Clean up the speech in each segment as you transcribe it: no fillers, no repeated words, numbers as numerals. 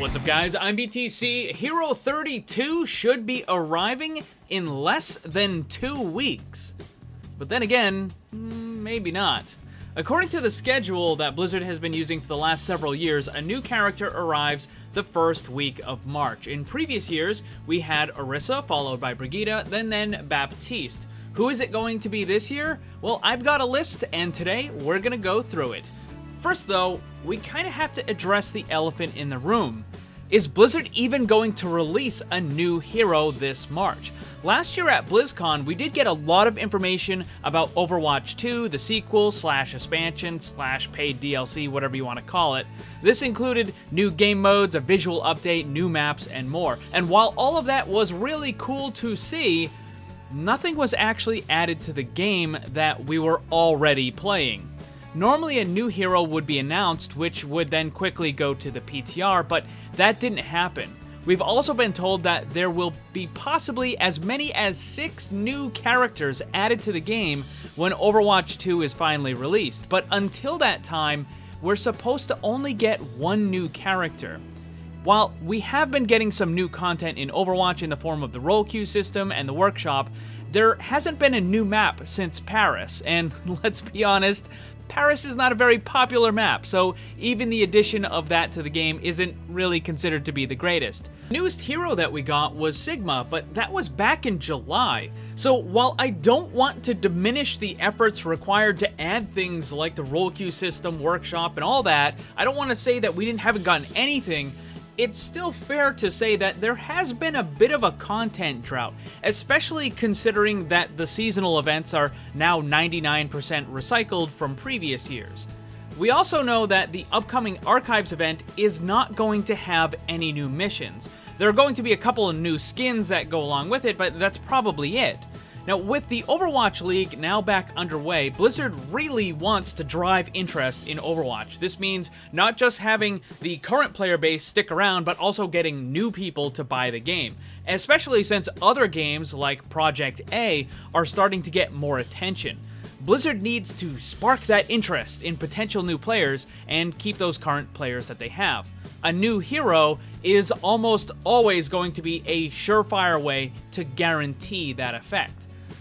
What's up, guys? I'm BTC. Hero 32 should be arriving in less than 2 weeks. But then again, maybe not. According to the schedule that Blizzard has been using for the last several years, a new character arrives the first week of March. In previous years, we had Orisa, followed by Brigitte, then Baptiste. Who is it going to be this year? Well, I've got a list, and today we're gonna go through it. First though, we kinda have to address the elephant in the room. Is Blizzard even going to release a new hero this March? Last year at BlizzCon, we did get a lot of information about Overwatch 2, the sequel / expansion / paid DLC, whatever you want to call it. This included new game modes, a visual update, new maps, and more. And while all of that was really cool to see, nothing was actually added to the game that we were already playing. Normally a new hero would be announced, which would then quickly go to the PTR, but that didn't happen. We've also been told that there will be possibly as many as 6 new characters added to the game when Overwatch 2 is finally released, but until that time, we're supposed to only get 1 new character. While we have been getting some new content in Overwatch in the form of the role queue system and the workshop, there hasn't been a new map since Paris, and let's be honest, Paris is not a very popular map, so even the addition of that to the game isn't really considered to be the greatest. The newest hero that we got was Sigma, but that was back in July. So while I don't want to diminish the efforts required to add things like the role queue system, workshop, and all that, I don't want to say that we haven't gotten anything. It's still fair to say that there has been a bit of a content drought, especially considering that the seasonal events are now 99% recycled from previous years. We also know that the upcoming Archives event is not going to have any new missions. There are going to be a couple of new skins that go along with it, but that's probably it. Now, with the Overwatch League now back underway, Blizzard really wants to drive interest in Overwatch. This means not just having the current player base stick around, but also getting new people to buy the game, especially since other games like Project A are starting to get more attention. Blizzard needs to spark that interest in potential new players and keep those current players that they have. A new hero is almost always going to be a surefire way to guarantee that effect.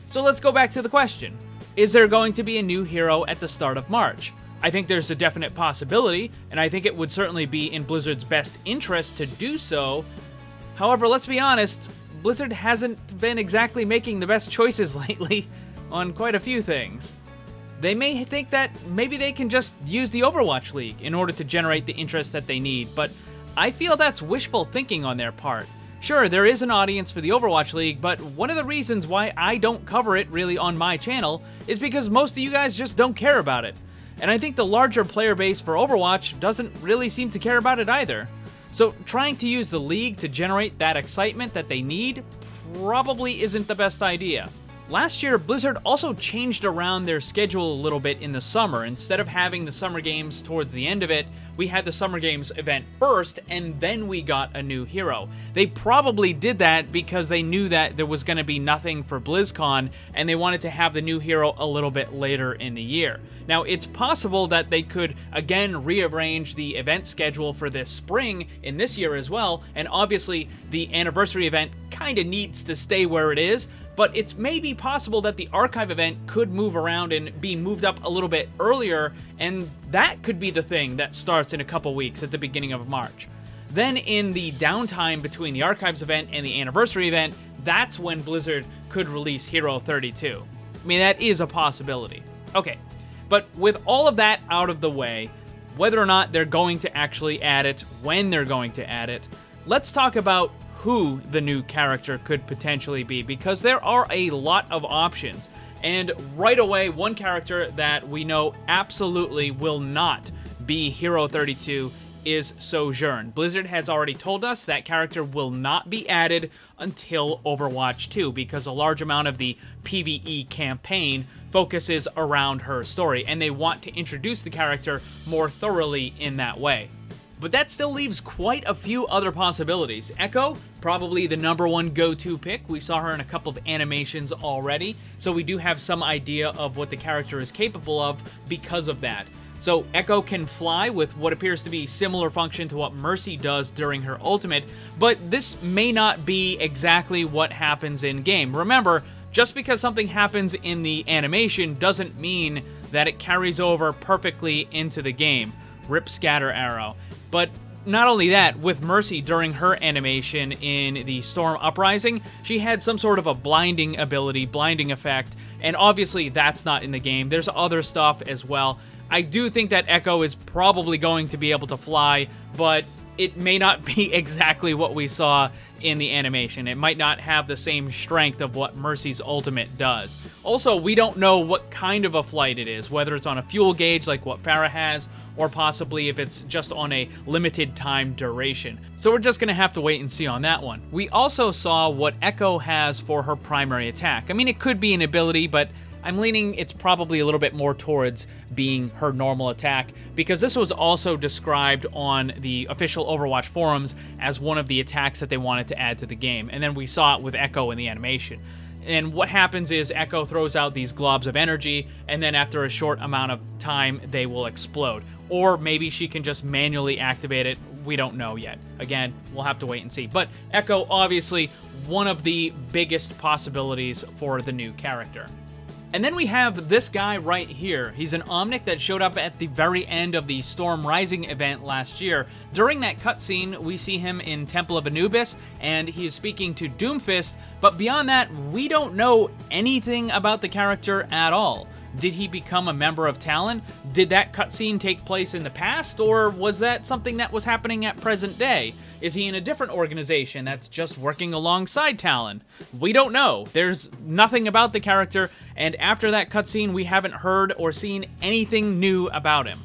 So let's go back to the question. Is there going to be a new hero at the start of March? I think there's a definite possibility, and I think it would certainly be in Blizzard's best interest to do so. However, let's be honest, Blizzard hasn't been exactly making the best choices lately on quite a few things. They may think that maybe they can just use the Overwatch League in order to generate the interest that they need, but I feel that's wishful thinking on their part. Sure, there is an audience for the Overwatch League, but one of the reasons why I don't cover it really on my channel is because most of you guys just don't care about it. And I think the larger player base for Overwatch doesn't really seem to care about it either. So trying to use the League to generate that excitement that they need probably isn't the best idea. Last year, Blizzard also changed around their schedule a little bit in the summer. Instead of having the Summer Games towards the end of it, we had the Summer Games event first, and then we got a new hero. They probably did that because they knew that there was going to be nothing for BlizzCon, and they wanted to have the new hero a little bit later in the year. Now, it's possible that they could, again, rearrange the event schedule for this spring in this year as well, and obviously the anniversary event kind of needs to stay where it is, but it's maybe possible that the Archive event could move around and be moved up a little bit earlier, and that could be the thing that starts in a couple weeks at the beginning of March. Then in the downtime between the Archives event and the anniversary event, that's when Blizzard could release Hero 32. I mean, that is a possibility. Okay, but with all of that out of the way, whether or not they're going to actually add it, when they're going to add it, let's talk about who the new character could potentially be, because there are a lot of options. And right away, one character that we know absolutely will not be Hero 32 is Sojourn. Blizzard has already told us that character will not be added until Overwatch 2 because a large amount of the PvE campaign focuses around her story, and they want to introduce the character more thoroughly in that way. But that still leaves quite a few other possibilities. Echo, probably the #1 go-to pick. We saw her in a couple of animations already, so we do have some idea of what the character is capable of because of that. So Echo can fly with what appears to be similar function to what Mercy does during her ultimate, but this may not be exactly what happens in-game. Remember, just because something happens in the animation doesn't mean that it carries over perfectly into the game. Rip Scatter Arrow. But not only that, with Mercy during her animation in the Storm Uprising, she had some sort of a blinding ability, blinding effect, and obviously that's not in the game. There's other stuff as well. I do think that Echo is probably going to be able to fly, but it may not be exactly what we saw in the animation. It might not have the same strength of what Mercy's ultimate does. Also, we don't know what kind of a flight it is, whether it's on a fuel gauge like what Pharah has, or possibly if it's just on a limited time duration. So we're just going to have to wait and see on that one. We also saw what Echo has for her primary attack. I mean, it could be an ability, but I'm leaning it's probably a little bit more towards being her normal attack, because this was also described on the official Overwatch forums as one of the attacks that they wanted to add to the game, and then we saw it with Echo in the animation. And what happens is Echo throws out these globs of energy, and then after a short amount of time, they will explode. Or maybe she can just manually activate it. We don't know yet. Again, we'll have to wait and see. But Echo, obviously, one of the biggest possibilities for the new character. And then we have this guy right here. He's an Omnic that showed up at the very end of the Storm Rising event last year. During that cutscene, we see him in Temple of Anubis, and he is speaking to Doomfist, but beyond that, we don't know anything about the character at all. Did he become a member of Talon? Did that cutscene take place in the past, or was that something that was happening at present day? Is he in a different organization that's just working alongside Talon? We don't know. There's nothing about the character, and after that cutscene, we haven't heard or seen anything new about him.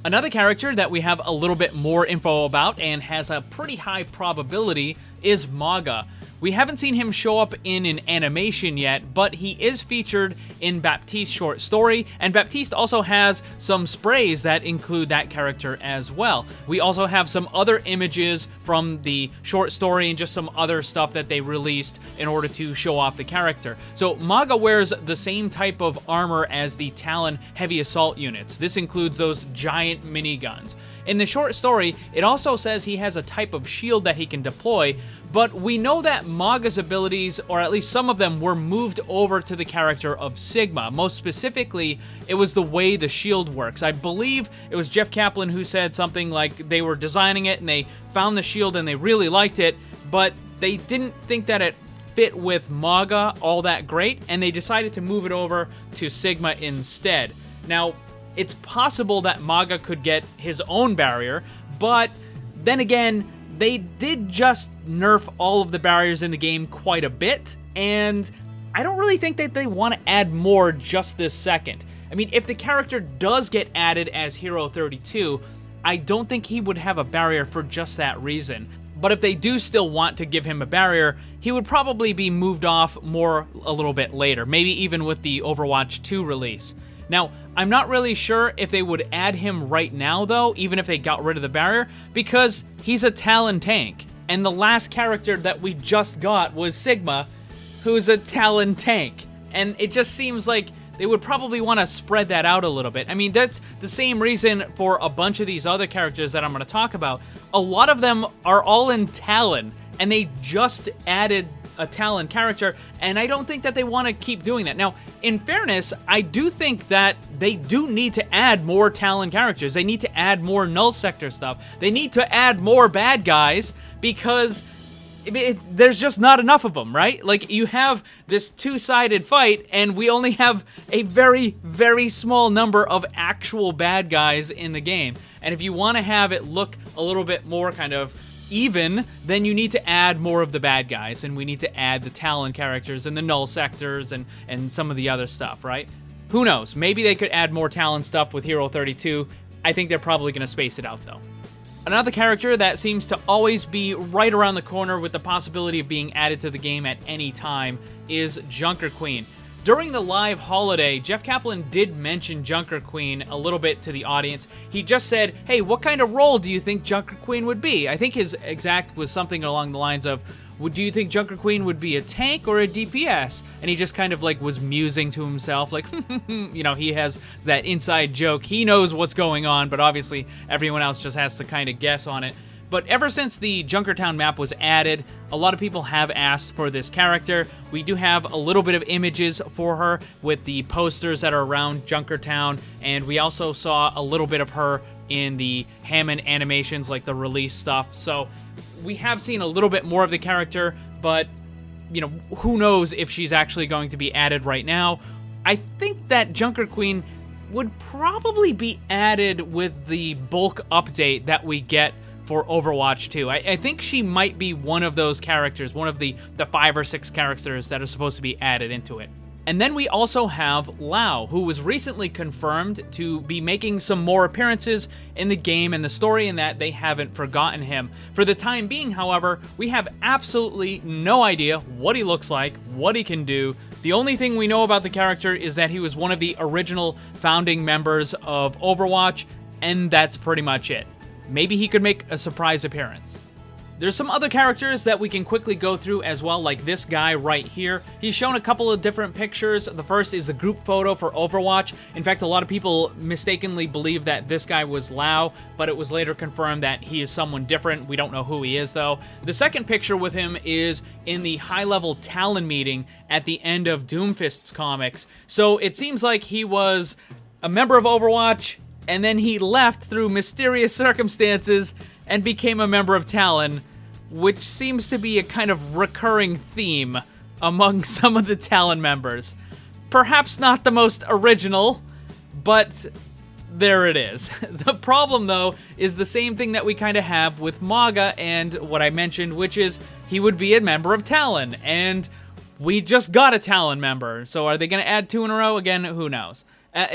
Another character that we have a little bit more info about and has a pretty high probability is Maga. We haven't seen him show up in an animation yet, but he is featured in Baptiste's short story, and Baptiste also has some sprays that include that character as well. We also have some other images from the short story and just some other stuff that they released in order to show off the character. So Maga wears the same type of armor as the Talon heavy assault units. This includes those giant miniguns. In the short story, it also says he has a type of shield that he can deploy, but we know that Maga's abilities, or at least some of them, were moved over to the character of Sigma. Most specifically, it was the way the shield works. I believe it was Jeff Kaplan who said something like they were designing it and they found the shield and they really liked it, but they didn't think that it fit with Maga all that great, and they decided to move it over to Sigma instead. Now, it's possible that Maga could get his own barrier, but then again, they did just nerf all of the barriers in the game quite a bit, and I don't really think that they want to add more just this second. I mean, if the character does get added as Hero 32, I don't think he would have a barrier for just that reason. But if they do still want to give him a barrier, he would probably be moved off more a little bit later, maybe even with the Overwatch 2 release. Now, I'm not really sure if they would add him right now, though, even if they got rid of the barrier, because he's a Talon tank. And the last character that we just got was Sigma, who's a Talon tank. And it just seems like they would probably want to spread that out a little bit. I mean, that's the same reason for a bunch of these other characters that I'm going to talk about. A lot of them are all in Talon, and they just added a Talon character, and I don't think that they want to keep doing that. Now, in fairness, I do think that they do need to add more Talon characters. They need to add more Null Sector stuff. They need to add more bad guys, because there's just not enough of them, right? Like, you have this two-sided fight, and we only have a very, very small number of actual bad guys in the game. And if you want to have it look a little bit more kind of even, then you need to add more of the bad guys, and we need to add the Talon characters and the Null Sectors and some of the other stuff, right? Who knows? Maybe they could add more Talon stuff with Hero 32. I think they're probably going to space it out, though. Another character that seems to always be right around the corner with the possibility of being added to the game at any time is Juncker Queen. During the live holiday, Jeff Kaplan did mention Juncker Queen a little bit to the audience. He just said, hey, what kind of role do you think Juncker Queen would be? I think his exact was something along the lines of, do you think Juncker Queen would be a tank or a DPS? And he just kind of like was musing to himself, like, you know, he has that inside joke. He knows what's going on, but obviously everyone else just has to kind of guess on it. But ever since the Junkertown map was added, a lot of people have asked for this character. We do have a little bit of images for her with the posters that are around Junkertown, and we also saw a little bit of her in the Hammond animations, like the release stuff. So we have seen a little bit more of the character, but, you know, who knows if she's actually going to be added right now. I think that Juncker Queen would probably be added with the bulk update that we get for Overwatch 2. I think she might be one of those characters, one of the 5 or 6 characters that are supposed to be added into it. And then we also have Lau, who was recently confirmed to be making some more appearances in the game and the story, and that they haven't forgotten him. For the time being, however, we have absolutely no idea what he looks like, what he can do. The only thing we know about the character is that he was one of the original founding members of Overwatch, and that's pretty much it. Maybe he could make a surprise appearance. There's some other characters that we can quickly go through as well, like this guy right here. He's shown a couple of different pictures. The first is the group photo for Overwatch. In fact, a lot of people mistakenly believe that this guy was Lau, but it was later confirmed that he is someone different. We don't know who he is, though. The second picture with him is in the high-level Talon meeting at the end of Doomfist's comics. So it seems like he was a member of Overwatch, and then he left through mysterious circumstances and became a member of Talon, which seems to be a kind of recurring theme among some of the Talon members. Perhaps not the most original, but there it is. The problem, though, is the same thing that we kind of have with Maga and what I mentioned, which is he would be a member of Talon, and we just got a Talon member. So are they going to add 2 in a row? Again, who knows?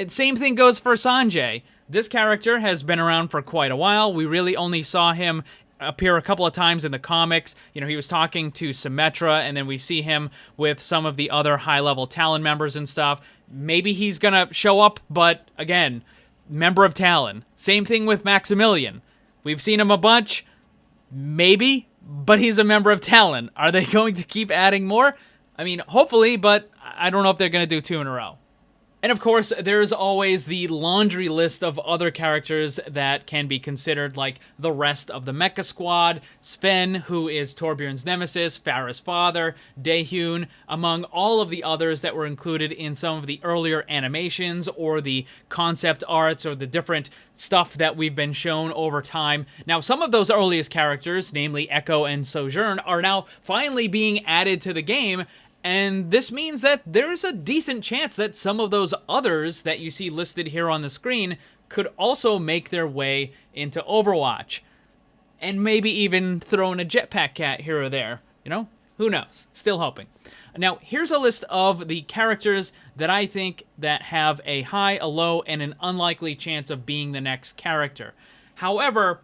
Same thing goes for Sanjay. This character has been around for quite a while. We really only saw him appear a couple of times in the comics. You know, he was talking to Symmetra, and then we see him with some of the other high-level Talon members and stuff. Maybe he's gonna show up, but again, member of Talon. Same thing with Maximilian. We've seen him a bunch. Maybe, but he's a member of Talon. Are they going to keep adding more? I mean, hopefully, but I don't know if they're gonna do 2 in a row. And of course, there's always the laundry list of other characters that can be considered, like the rest of the Mecha Squad, Sven, who is Torbjorn's nemesis, Farah's father, Daehyun, among all of the others that were included in some of the earlier animations or the concept arts or the different stuff that we've been shown over time. Now, some of those earliest characters, namely Echo and Sojourn, are now finally being added to the game. And this means that there's a decent chance that some of those others that you see listed here on the screen could also make their way into Overwatch. And maybe even throw in a jetpack cat here or there. You know? Who knows? Still hoping. Now, here's a list of the characters that I think that have a high, a low, and an unlikely chance of being the next character. However,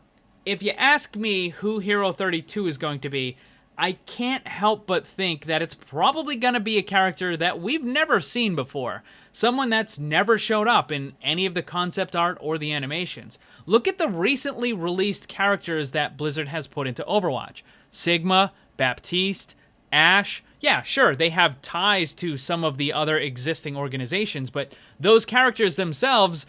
if you ask me who Hero 32 is going to be, I can't help but think that it's probably going to be a character that we've never seen before. Someone that's never showed up in any of the concept art or the animations. Look at the recently released characters that Blizzard has put into Overwatch. Sigma, Baptiste, Ashe. Yeah, sure, they have ties to some of the other existing organizations, but those characters themselves,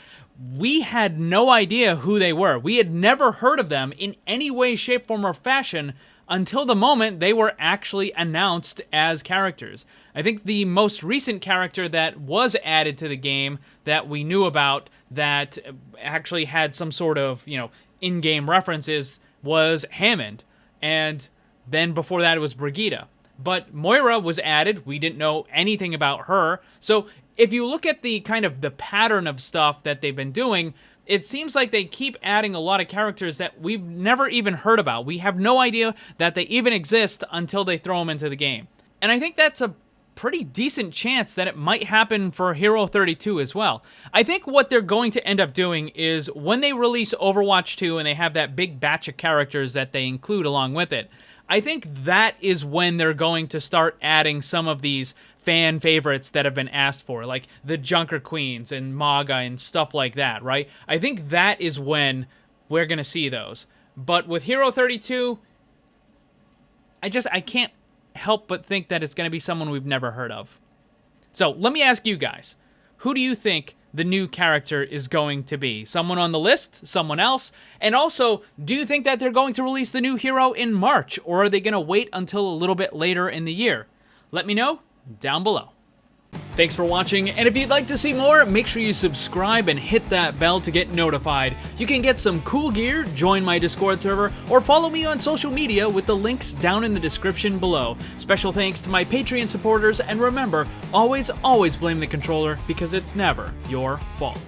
we had no idea who they were. We had never heard of them in any way, shape, form, or fashion until the moment they were actually announced as characters. I think the most recent character that was added to the game that we knew about that actually had some sort of, you know, in-game references was Hammond. And then before that it was Brigitte. But Moira was added. We didn't know anything about her. So if you look at the kind of the pattern of stuff that they've been doing, it seems like they keep adding a lot of characters that we've never even heard about. We have no idea that they even exist until they throw them into the game. And I think that's a pretty decent chance that it might happen for Hero 32 as well. I think what they're going to end up doing is when they release Overwatch 2 and they have that big batch of characters that they include along with it, I think that is when they're going to start adding some of these fan favorites that have been asked for, like the Juncker Queens and Maga and stuff like that, right? I think that is when we're going to see those. But with Hero 32, I can't help but think that it's going to be someone we've never heard of. So let me ask you guys, who do you think the new character is going to be? Someone on the list? Someone else? And also, do you think that they're going to release the new hero in March, or are they going to wait until a little bit later in the year? Let me know down below. Thanks for watching, and if you'd like to see more, make sure you subscribe and hit that bell to get notified. You can get some cool gear, join my Discord server, or follow me on social media with the links down in the description below. Special thanks to my Patreon supporters, and remember, always blame the controller because it's never your fault.